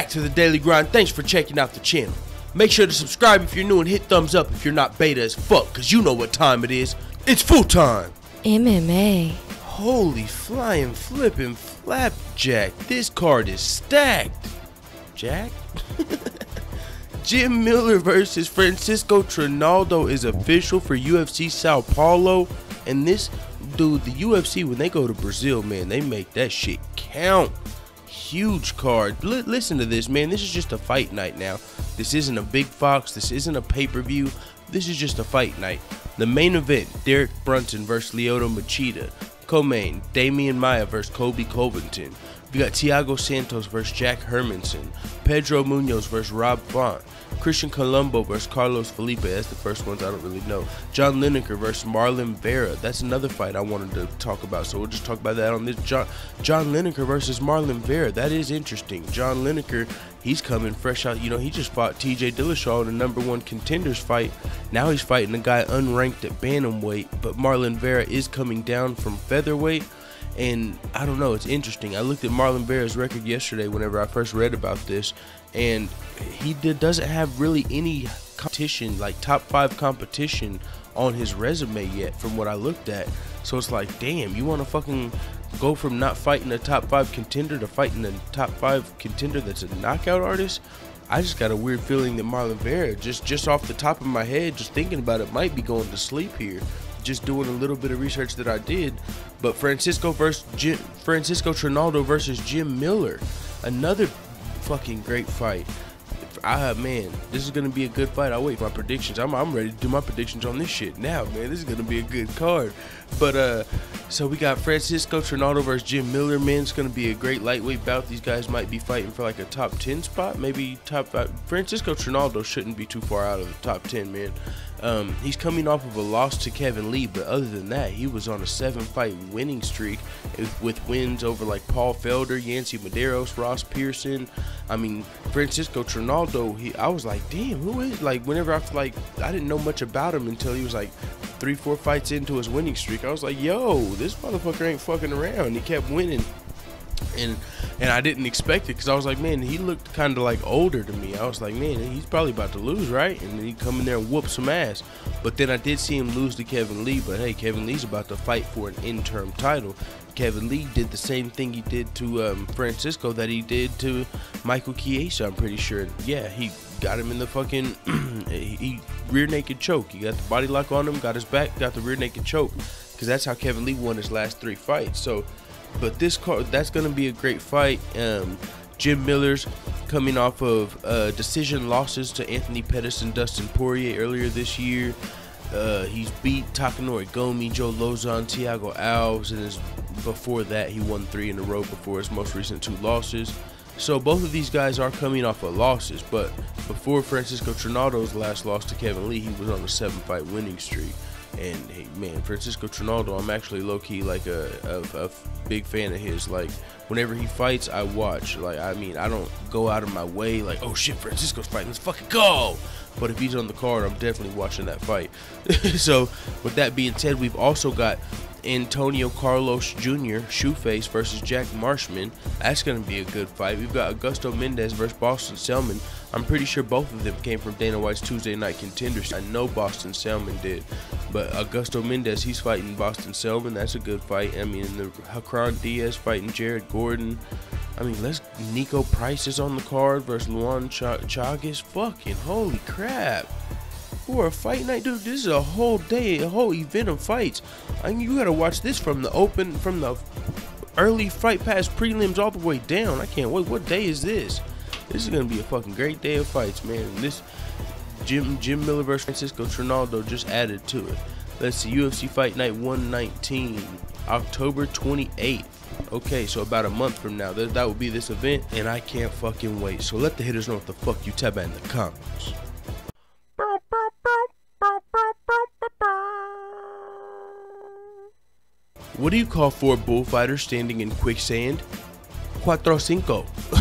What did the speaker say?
back to the daily grind. Thanks for checking out the channel. Make sure to subscribe if you're new and hit thumbs up if you're not beta as fuck, cause you know what time it is. It's full time. MMA. Holy flying flipping flapjack. This card is stacked. Jack? Jim Miller versus Francisco Trinaldo is official for UFC Sao Paulo. And this dude, the UFC, when they go to Brazil, man, they make that shit count. Huge card. Listen to this, man. This is just a fight night now. This isn't a big fox. This isn't a pay-per-view. This is just a fight night. The main event, Derek Brunson versus Lyoto Machida. Co-main, Damian Maia versus Colby Covington. We got Thiago Santos versus Jack Hermanson. Pedro Munoz versus Rob Font. Christian Colombo versus Carlos Felipe. That's the first ones I don't really know. John Lineker versus Marlon Vera. That's another fight I wanted to talk about, so we'll just talk about that on this. John Lineker versus Marlon Vera. That is interesting. John Lineker, he's coming fresh out. You know, he just fought TJ Dillashaw in the #1 contenders fight. Now he's fighting a guy unranked at bantamweight, but Marlon Vera is coming down from featherweight. And I don't know, it's interesting. I looked at Marlon Vera's record yesterday whenever I first read about this, and he doesn't have really any competition, like top 5 competition on his resume yet from what I looked at. So it's like, damn, you want to fucking go from not fighting a top 5 contender to fighting a top 5 contender that's a knockout artist? I just got a weird feeling that Marlon Vera, just off the top of my head, just thinking about it, might be going to sleep here. Just doing a little bit of research that I did. But Francisco Trinaldo versus Jim Miller, another fucking great fight. Man, this is gonna be a good fight. I'll wait for my predictions. I'm ready to do my predictions on this shit now, man. This is gonna be a good card. But so we got Francisco Trinaldo versus Jim Miller, man. It's gonna be a great lightweight bout. These guys might be fighting for like a top 10 spot, maybe top 5. Francisco Trinaldo shouldn't be too far out of the top 10, man. He's coming off of a loss to Kevin Lee, but other than that, he was on a 7-fight winning streak with wins over like Paul Felder, Yancy Medeiros, Ross Pearson. I mean, Francisco Trinaldo, I was like, damn, who is, like, whenever I didn't know much about him until he was like 3-4 fights into his winning streak. I was like, yo, this motherfucker ain't fucking around. He kept winning. And I didn't expect it because I was like, man, he looked kind of like older to me. I was like, man, he's probably about to lose, right? And then he come in there and whoop some ass. But then I did see him lose to Kevin Lee. But hey, Kevin Lee's about to fight for an interim title. Kevin Lee did the same thing he did to Francisco that he did to Michael Chiesa, I'm pretty sure. Yeah, he got him in the fucking he rear naked choke. He got the body lock on him, got his back, got the rear naked choke. Because that's how Kevin Lee won his last 3 fights. So, but this card, that's going to be a great fight. Jim Miller's coming off of decision losses to Anthony Pettis and Dustin Poirier earlier this year. He's beat Takanori Gomi, Joe Lozon, Thiago Alves, and before that he won 3 in a row before his most recent 2 losses. So both of these guys are coming off of losses, but before Francisco Trinaldo's last loss to Kevin Lee, he was on a 7-fight winning streak. And hey, man, Francisco Trinaldo, I'm actually low-key like a big fan of his. Like, whenever he fights, I watch. Like, I mean, I don't go out of my way like, oh shit, Francisco's fighting, let's fucking go. But if he's on the card, I'm definitely watching that fight. So with that being said, we've also got Antonio Carlos Jr., Shoeface versus Jack Marshman. That's going to be a good fight. We've got Augusto Mendez versus Boston Selman. I'm pretty sure both of them came from Dana White's Tuesday Night Contenders. I know Boston Selman did. But Augusto Mendez, he's fighting Boston Selman. That's a good fight. I mean, the Hakran Diaz fighting Jared Gordon. I mean, Nico Price is on the card versus Luan Chagas. Fucking holy crap. For a fight night, dude, this is a whole day, a whole event of fights. I mean, you gotta watch this from the early fight past prelims all the way down. I can't wait. What day is this? This is gonna be a fucking great day of fights, man. This Jim Miller versus Francisco Trinaldo just added to it. Let's see, UFC Fight Night 119, October 28th. Okay, so about a month from now, that will be this event, and I can't fucking wait. So let the hitters know what the fuck you tab at in the comments. What do you call 4 bullfighters standing in quicksand? 4-5.